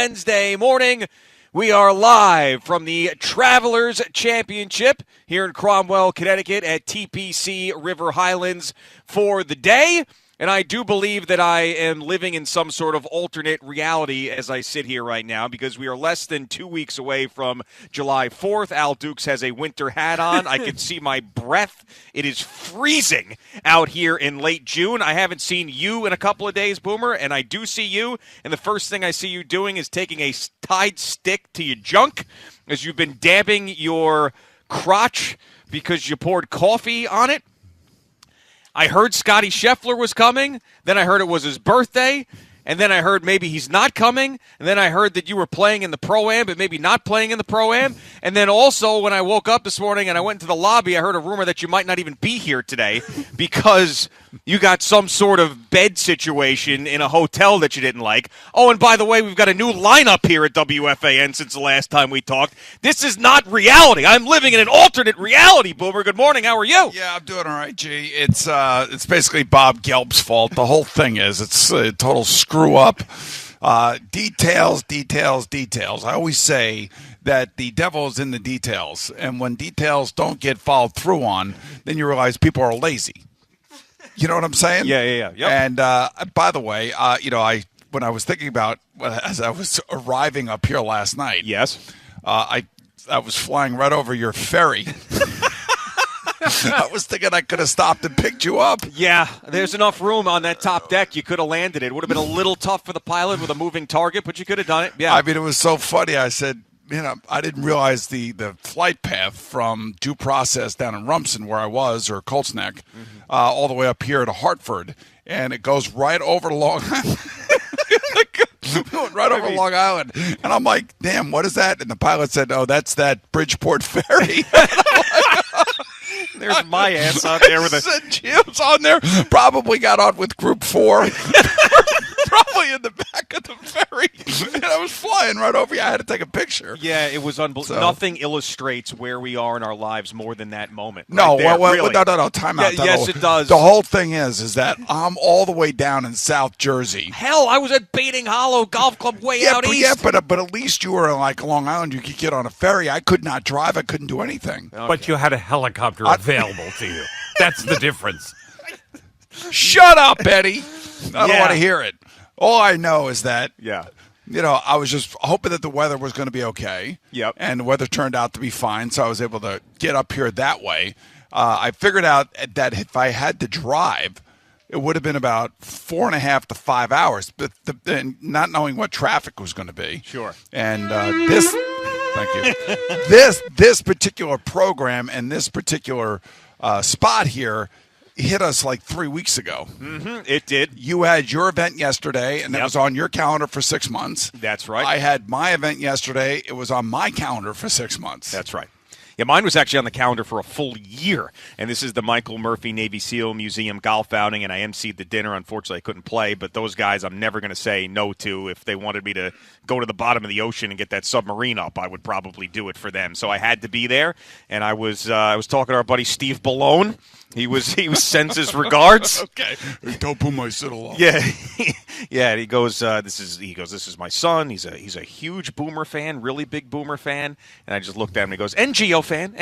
Wednesday morning. We are live from the Travelers Championship here in Cromwell, Connecticut at TPC River Highlands for the day. And I do believe that I am living in some sort of alternate reality as I sit here right now, because we are less than 2 weeks away from July 4th. Al Dukes has a winter hat on. I can see my breath. It is freezing out here in late June. I haven't seen you in a couple of days, Boomer, and I do see you. And the first thing I see you doing is taking a Tide stick to your junk as you've been dabbing your crotch because you poured coffee on it. I heard Scotty Scheffler was coming. Then I heard it was his birthday. And then I heard maybe he's not coming. And then I heard that you were playing in the Pro-Am, but maybe not playing in the Pro-Am. And then also when I woke up this morning and I went into the lobby, I heard a rumor that you might not even be here today because you got some sort of bed situation in a hotel that you didn't like. Oh, and by the way, we've got a new lineup here at WFAN since the last time we talked. This is not reality. I'm living in an alternate reality, Boomer. Good morning. How are you? Yeah, I'm doing all right, G. It's basically Bob Gelb's fault. The whole thing is it's a total screw up. Details. I always say that the devil is in the details, and when details don't get followed through on, then you realize people are lazy. You know what I'm saying? Yeah. Yep. And by the way, when I was thinking about as I was arriving up here last night, yes, I was flying right over your ferry. I was thinking I could have stopped and picked you up. Yeah, there's enough room on that top deck. You could have landed it. It would have been a little tough for the pilot with a moving target, but you could have done it. Yeah. I mean, it was so funny. I said, I didn't realize the flight path from Due Process down in Rumson, where I was, or Colts Neck, all the way up here to Hartford, and it goes right over Long Island. Right over Long Island. And I'm like, damn, what is that? And the pilot said, oh, that's that Bridgeport ferry. There's my ass out there with a Jim's on there. Probably got on with Group 4. Probably in the back of the ferry. And I was flying right over you. I had to take a picture. Yeah, it was unbelievable. Nothing illustrates where we are in our lives more than that moment. No, right there, really. No. Time out. Yes, it does. The whole thing is that I'm all the way down in South Jersey. Hell, I was at Baiting Hollow Golf Club way out east. Yeah, but at least you were in like Long Island. You could get on a ferry. I could not drive. I couldn't do anything. Okay. But you had a helicopter available to you. That's the difference. Shut up, Eddie. I don't want to hear it. All I know is that, I was just hoping that the weather was going to be okay. Yep. And the weather turned out to be fine, so I was able to get up here that way. I figured out that if I had to drive, it would have been about 4.5 to 5 hours, but not knowing what traffic was going to be. Sure. And thank you. This particular program and this particular spot here hit us like 3 weeks ago. Mm-hmm, it did. You had your event yesterday, and that was on your calendar for 6 months. That's right. I had my event yesterday. It was on my calendar for 6 months. That's right. Yeah, mine was actually on the calendar for a full year, and this is the Michael Murphy Navy SEAL Museum golf outing, and I emceed the dinner. Unfortunately, I couldn't play, but those guys I'm never going to say no to. If they wanted me to go to the bottom of the ocean and get that submarine up, I would probably do it for them. So I had to be there, and I was talking to our buddy Steve Ballone. He sends his regards. Okay. Don't put my siddle on. Yeah. Yeah, and he goes, this is my son. He's a huge Boomer fan, really big Boomer fan. And I just looked at him and he goes, and Geo fan.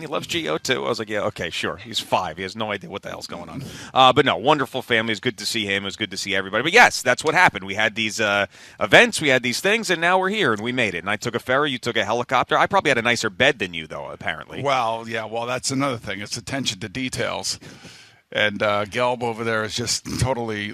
He loves Geo too. I was like, yeah, okay, sure. He's 5. He has no idea what the hell's going on. But no, wonderful family. It was good to see him. It was good to see everybody. But yes, that's what happened. We had these events, we had these things, and now we're here and we made it. And I took a ferry, you took a helicopter. I probably had a nicer bed than you though, apparently. Well, yeah, that's another thing. It's attention to details. And Gelb over there has just totally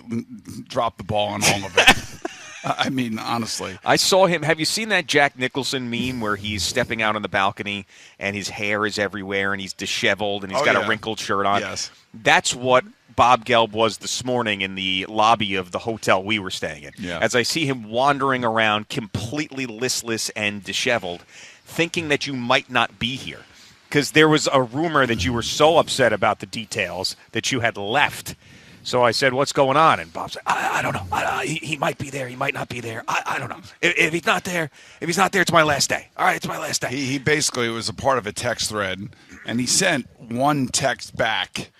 dropped the ball on all of it. I mean, honestly. I saw him. Have you seen that Jack Nicholson meme where he's stepping out on the balcony and his hair is everywhere and he's disheveled and he's got a wrinkled shirt on? Yes. That's what Bob Gelb was this morning in the lobby of the hotel we were staying in. Yeah. As I see him wandering around completely listless and disheveled, thinking that you might not be here. Because there was a rumor that you were so upset about the details that you had left. So I said, what's going on? And Bob said, I don't know. He might be there. He might not be there. I don't know. If he's not there, it's my last day. All right, it's my last day. He basically was a part of a text thread, and he sent one text back,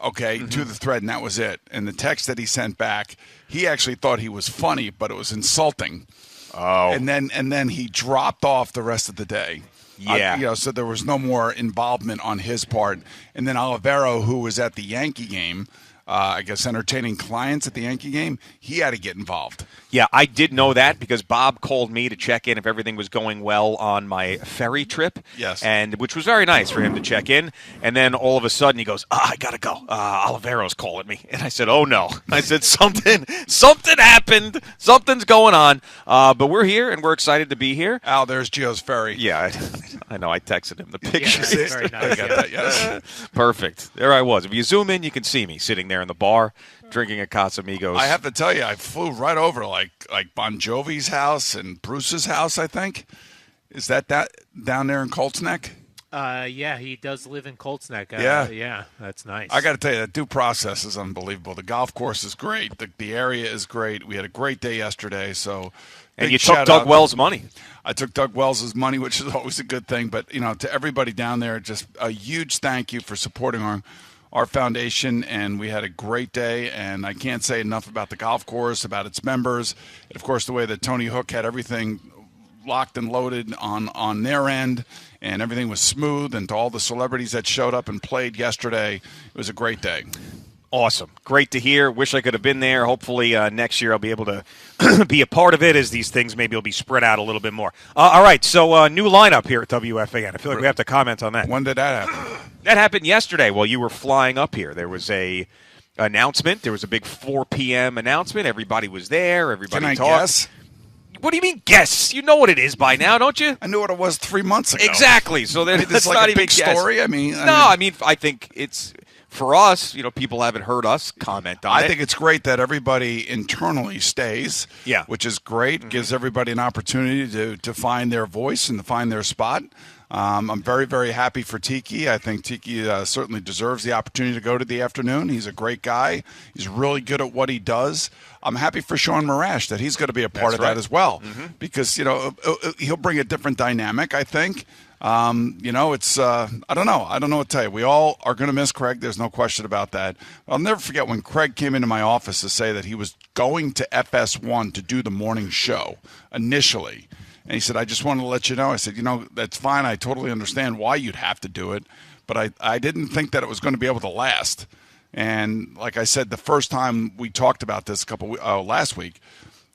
to the thread, and that was it. And the text that he sent back, he actually thought he was funny, but it was insulting. Oh. and then he dropped off the rest of the day. Yeah. So there was no more involvement on his part. And then Olivero, who was at the Yankee game, I guess entertaining clients at the Yankee game, he had to get involved. Yeah, I did know that because Bob called me to check in if everything was going well on my ferry trip. Yes. And which was very nice for him to check in. And then all of a sudden he goes, I got to go. Olivero's calling me. And I said, oh, no. I said, something happened. Something's going on. But we're here, and we're excited to be here. Al, there's Gio's ferry. Yeah, I know. I texted him the picture. Yeah, very nice. I got that, yes. Perfect. There I was. If you zoom in, you can see me sitting there in the bar drinking a Casamigos. I have to tell you, I flew right over like Bon Jovi's house and Bruce's house, I think. Is that down there in Colts Neck? Yeah, he does live in Colts Neck. Yeah, that's nice. I got to tell you, that due process is unbelievable. The golf course is great. The area is great. We had a great day yesterday. So, and big you took shout Doug out. Wells' money. I took Doug Wells' money, which is always a good thing. But to everybody down there, just a huge thank you for supporting our foundation, and we had a great day, and I can't say enough about the golf course, about its members, and of course the way that Tony Hook had everything locked and loaded on their end, and everything was smooth, and to all the celebrities that showed up and played yesterday, it was a great day. Awesome. Great to hear. Wish I could have been there. Hopefully next year I'll be able to be a part of it as these things maybe will be spread out a little bit more. All right, so new lineup here at WFAN. I feel like we have to comment on that. When did that happen? That happened yesterday while you were flying up here. There was a announcement. There was a big 4 p.m. announcement. Everybody was there. Everybody Can I talked. guess? What do you mean guess? You know what it is by now, don't you? I knew what it was 3 months ago. Exactly. So It's that's like not a even big guess. story. I think it's for us. People haven't heard us comment on it. I think it's great that everybody internally stays. Yeah. Which is great. Mm-hmm. Gives everybody an opportunity to find their voice and to find their spot. I'm very, very happy for Tiki. I think Tiki certainly deserves the opportunity to go to the afternoon. He's a great guy. He's really good at what he does. I'm happy for Sean Marash that he's going to be a part of that as well, because he'll bring a different dynamic, I think. It's I don't know what to tell you. We all are going to miss Craig. There's no question about that. I'll never forget when Craig came into my office to say that he was going to FS1 to do the morning show initially. And he said, I just wanted to let you know. I said, that's fine. I totally understand why you'd have to do it. But I didn't think that it was going to be able to last. And like I said, the first time we talked about this last week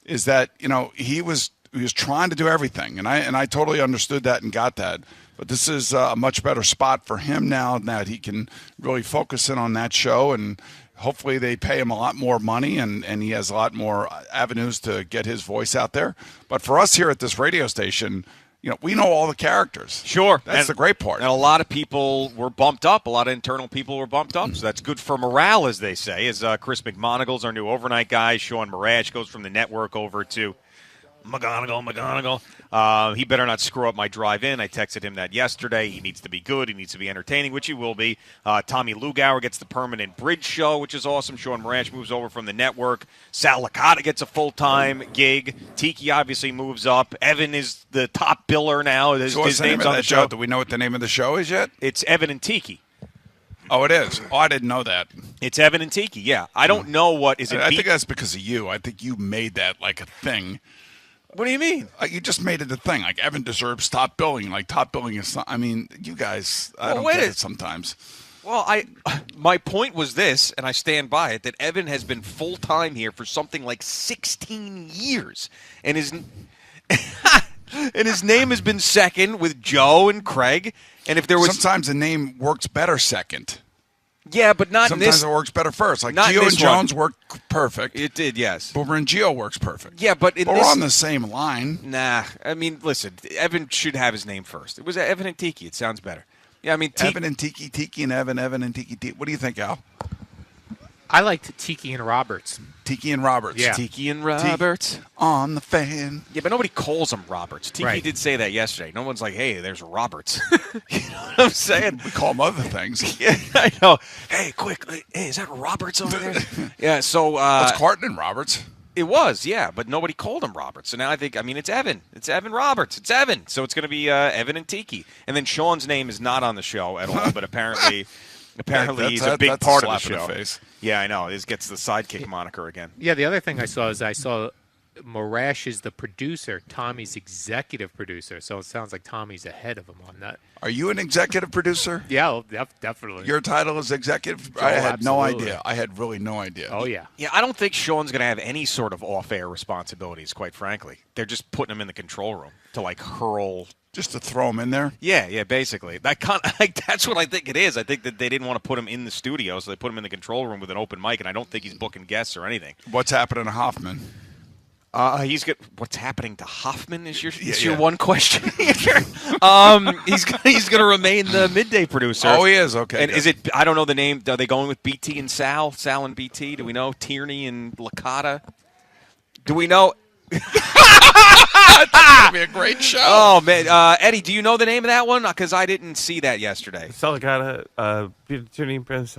is that, he was trying to do everything. And I totally understood that and got that. But this is a much better spot for him now that he can really focus in on that show, and hopefully they pay him a lot more money, and he has a lot more avenues to get his voice out there. But for us here at this radio station, we know all the characters. Sure. That's the great part. And a lot of people were bumped up. A lot of internal people were bumped up. So that's good for morale, as they say. As Chris McMonagle's our new overnight guy. Sean Marash goes from the network over to McGonigal. He better not screw up my drive in. I texted him that yesterday. He needs to be good. He needs to be entertaining, which he will be. Tommy Lugauer gets the permanent bridge show, which is awesome. Sean Marash moves over from the network. Sal Licata gets a full-time gig. Tiki obviously moves up. Evan is the top biller now. His name's on the show. Do we know what the name of the show is yet? It's Evan and Tiki. Oh, it is. Oh, I didn't know that. It's Evan and Tiki, yeah. I don't know what is it. I think that's because of you. I think you made that like a thing. What do you mean? You just made it a thing. Like, Evan deserves top billing. Like, top billing is – you guys, I don't get it sometimes. Well, my point was this, and I stand by it, that Evan has been full-time here for something like 16 years. And his name has been second with Joe and Craig. And if there was – sometimes the name works better second. Yeah, but not in this. Sometimes it works better first. Like Not Gio this and Jones one. work perfect. It did, yes. Boomer and Gio works perfect. Yeah, but we're on the same line. Nah, listen, Evan should have his name first. It was Evan and Tiki. It sounds better. Yeah, Evan and Tiki, Tiki and Evan and Tiki. What do you think, Al? I liked Tiki and Roberts. Tiki and Roberts. Yeah. Tiki and Roberts. On the fan. Yeah, but nobody calls him Roberts. Tiki Right. did say that yesterday. No one's like, hey, there's Roberts. You know what I'm saying? We call him other things. Yeah, I know. Hey, quick. Hey, is that Roberts over there? Yeah, so. It's Carton and Roberts. It was, yeah, but nobody called him Roberts. So now I think, it's Evan. It's Evan Roberts. It's Evan. So it's going to be Evan and Tiki. And then Sean's name is not on the show at all, but apparently he's a big part of the show. Face. Yeah, I know. This gets the sidekick moniker again. Yeah, the other thing I saw Morash is the producer. Tommy's executive producer. So it sounds like Tommy's ahead of him on that. Are you an executive producer? Yeah, definitely. Your title is executive? I had no absolutely. idea. I had really no idea. Oh, yeah. Yeah, I don't think Sean's going to have any sort of off-air responsibilities, quite frankly. They're just putting him in the control room to, like, hurl. Just to throw him in there? Yeah, basically. That's what I think it is. I think that they didn't want to put him in the studio, so they put him in the control room with an open mic, and I don't think he's booking guests or anything. What's happening to Hoffman? What's happening to Hoffman is your Yeah. one question. He's going to remain the midday producer. Oh, he is. Okay. And is it? I don't know the name. Are they going with BT and Sal? Sal and BT? Do we know Tierney and Licata? Do we know? It's going to be a great show. Oh man, Eddie, do you know the name of that one? Because I didn't see that yesterday. Saligata, tuning Prince.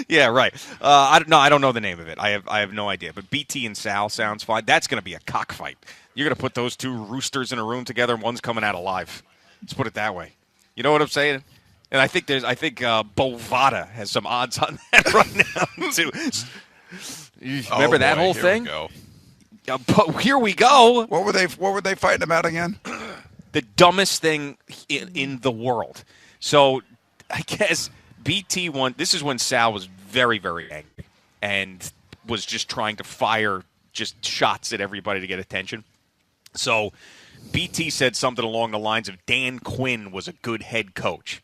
Yeah, right. I don't know the name of it. I have no idea. But BT and Sal sounds fine. That's going to be a cockfight. You're going to put those two roosters in a room together, and one's coming out alive. Let's put it that way. You know what I'm saying? And I think Bovada has some odds on that right now too. Remember that whole thing? Go. But here we go. What were they fighting about again? The dumbest thing in the world. So I guess BT won. This is when Sal was very, very angry and was just trying to fire just shots at everybody to get attention. So BT said something along the lines of Dan Quinn was a good head coach.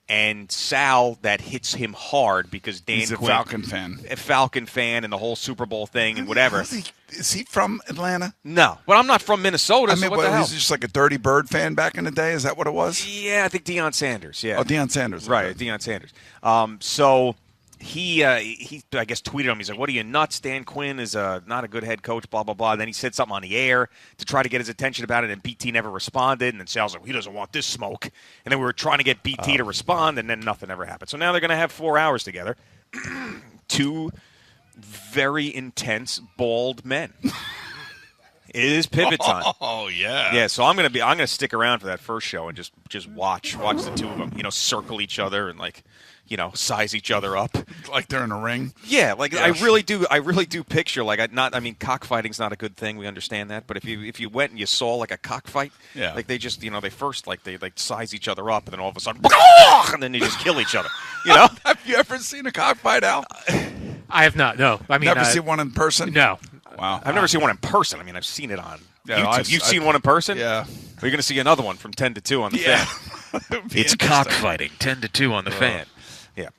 And Sal, that hits him hard because He's a Quinn, Falcon fan, and the whole Super Bowl thing and whatever. Is he from Atlanta? No, but I'm not from Minnesota. I mean, so what the hell? Was he just like a Dirty Bird fan back in the day? Is that what it was? Yeah, I think Deion Sanders. Yeah. Oh, Deion Sanders. Right, Okay. Deion Sanders. So he I guess tweeted him. He's like, "What are you nuts? Dan Quinn is not a good head coach." Blah blah blah. And then he said something on the air to try to get his attention about it, and BT never responded. And then Sal's like, "He doesn't want this smoke." And then we were trying to get BT to respond, and then nothing ever happened. So now they're going to have 4 hours together. Two very intense bald men. It is pivot time. Oh yeah. Yeah, so I'm gonna stick around for that first show and just watch the two of them, circle each other and size each other up. Like they're in a ring. Yeah, I really do picture cockfighting's not a good thing. We understand that, but if you went and you saw like a cockfight, yeah, like they just they first they size each other up and then all of a sudden and then they just kill each other. Have you ever seen a cockfight, Al? I have not. No, I mean, never seen one in person. No. Wow. I've never seen one in person. I mean, I've seen it on YouTube. You've seen one in person? Yeah. We're going to see another one from 10 to 2 on the fan. It's cockfighting, 10 to 2 on the fan. Yeah.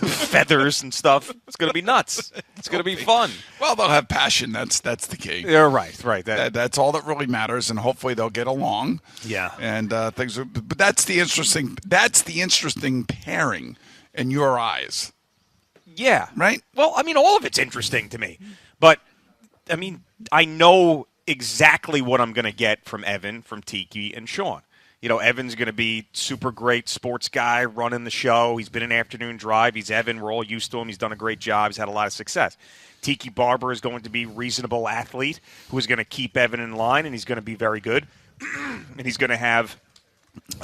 Feathers and stuff. It's going to be nuts. It's going to be fun. Well, they'll have passion. That's the key. Yeah, right. That's all that really matters, and hopefully they'll get along. Yeah. And things are, but that's the interesting pairing in your eyes. Yeah. Right? Well, I mean, all of it's interesting to me. But, I mean, I know exactly what I'm going to get from Evan, from Tiki, and Sean. Evan's going to be super great sports guy running the show. He's been an afternoon drive. He's Evan. We're all used to him. He's done a great job. He's had a lot of success. Tiki Barber is going to be reasonable athlete who is going to keep Evan in line, and he's going to be very good. And he's going to have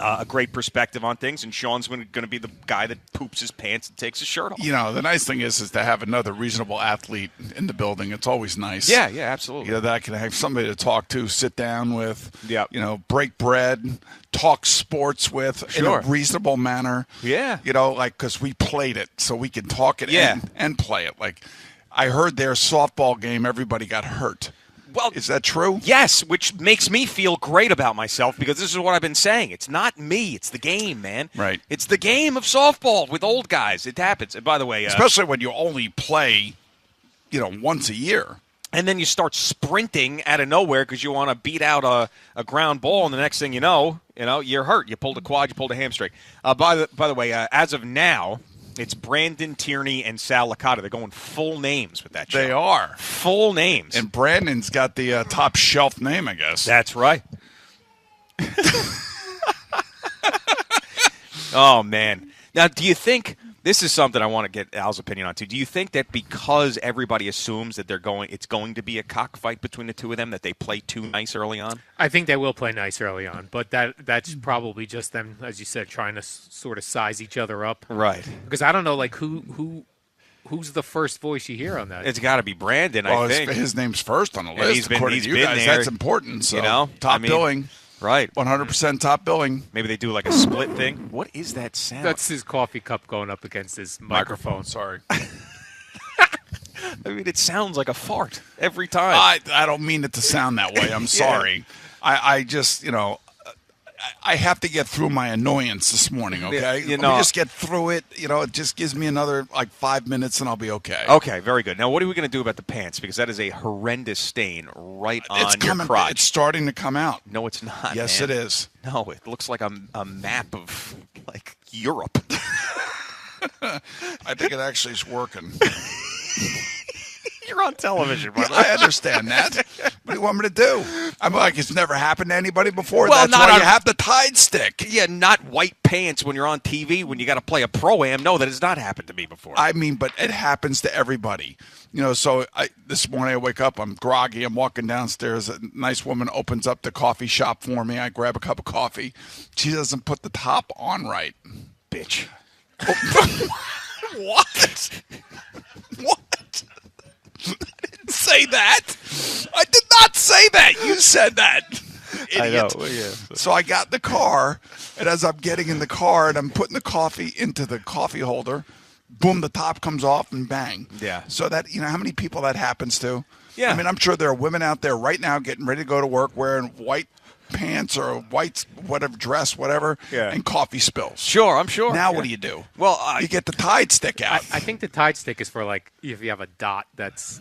a great perspective on things, and Sean's going to be the guy that poops his pants and takes his shirt off. The nice thing is to have another reasonable athlete in the building. It's always nice. Yeah, absolutely. That I can have somebody to talk to, sit down with, yep. Break bread, talk sports with in a reasonable manner. Yeah. Because we played it, so we can talk it and play it. Like, I heard their softball game, everybody got hurt. Well, is that true? Yes, which makes me feel great about myself because this is what I've been saying. It's not me. It's the game, man. Right. It's the game of softball with old guys. It happens. And by the way, especially when you only play, once a year. And then you start sprinting out of nowhere because you want to beat out a ground ball, and the next thing you know, you're hurt. You pulled a quad, you pulled a hamstring. By the way, as of now, it's Brandon Tierney and Sal Licata. They're going full names with that show. They are. Full names. And Brandon's got the top shelf name, I guess. That's right. Oh, man. Now, do you think – this is something I want to get Al's opinion on, too. Do you think that because everybody assumes that it's going to be a cockfight between the two of them, that they play too nice early on? I think they will play nice early on, but that's probably just them, as you said, trying to sort of size each other up. Right. Because I don't know, who who's the first voice you hear on that? It's got to be Brandon, Well, I think. his name's first on the And list. he's been according to you there. guys. That's important. So, You know? top I mean, billing. Right. 100% top billing. Maybe they do like a split thing. What is that sound? That's his coffee cup going up against his microphone. Sorry. I mean, it sounds like a fart every time. I don't mean it to sound that way. I'm sorry. I just, I have to get through my annoyance this morning, okay? You Let know- me just get through it. It just gives me another, 5 minutes and I'll be okay. Okay, very good. Now, what are we going to do about the pants? Because that is a horrendous stain right on It's your coming. crotch. It's starting to come out. No, it's not. Yes, man. it is. No, it looks like a map of like Europe. I think it actually is working. You're on television, brother. I understand that. What do you want me to do? I'm like, it's never happened to anybody before. Well, That's not why on- you have the Tide stick. Yeah, not white pants when you're on TV when you got to play a pro-am. No, that has not happened to me before. I mean, but it happens to everybody. So this morning I wake up, I'm groggy, I'm walking downstairs. A nice woman opens up the coffee shop for me. I grab a cup of coffee. She doesn't put the top on right. Bitch. What? What? I didn't say that. I did not say that. You said that. Idiot. I know. Well, yeah. So I got in the car, and as I'm getting in the car and I'm putting the coffee into the coffee holder, boom, the top comes off and bang. Yeah. So that, how many people that happens to? Yeah. I mean, I'm sure there are women out there right now getting ready to go to work wearing white pants or a white whatever dress, whatever, Yeah. and coffee spills. Sure, I'm sure. Now Yeah. what do you do? Well, You get the Tide stick out. I think the Tide stick is for like if you have a dot that's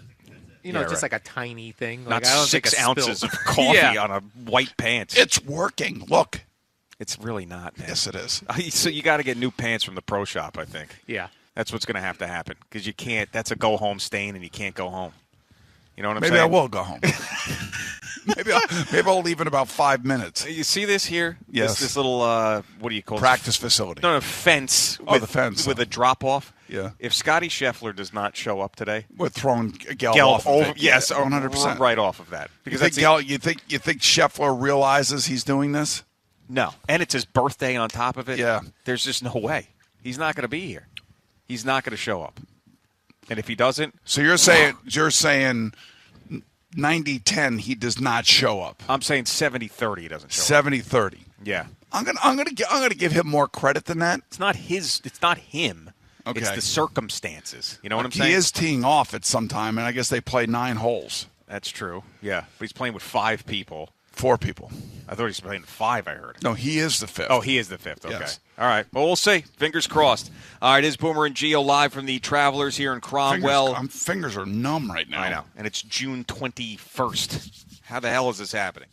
Yeah, just right. like a tiny thing. not Like, I don't think 6 a spill- ounces of coffee Yeah. on a white pants. It's working. Look. It's really not, man. Yes, it is. So you got to get new pants from the pro shop, I think. Yeah. That's what's going to have to happen because you can't. That's a go home stain, and you can't go home. You know what I'm Maybe saying? I will go home. maybe I'll leave in about 5 minutes. You see this here? Yes. This little what do you call Practice facility. it? No, fence. Oh, with, the fence. with a drop off. Yeah. If Scotty Scheffler does not show up today, We're throwing Gelb Gelb off of over, it. yes, 100%. right off of that Because because you think Scheffler realizes he's doing this? no, and it's his birthday on top of it. Yeah. There's just no way he's not going to be here. He's not going to show up, and if he doesn't, So you're saying 90-10 he does not show up. I'm saying 70-30 he doesn't show up. 70-30. Yeah. I'm gonna give him more credit than that. It's not his. It's not him. Okay. It's the circumstances. You know what I'm He saying? is teeing off at some time, and I guess they play 9 holes. That's true. Yeah, but he's playing with 5 people. 4 people. I thought he was playing 5. I heard. No, he is the 5th. Oh, he is the 5th. Okay. Yes. All right. Well, we'll see. Fingers crossed. All right. It is Boomer and Geo live from the Travelers here in Cromwell. Fingers are numb right now. I know. And it's June 21st. How the hell is this happening?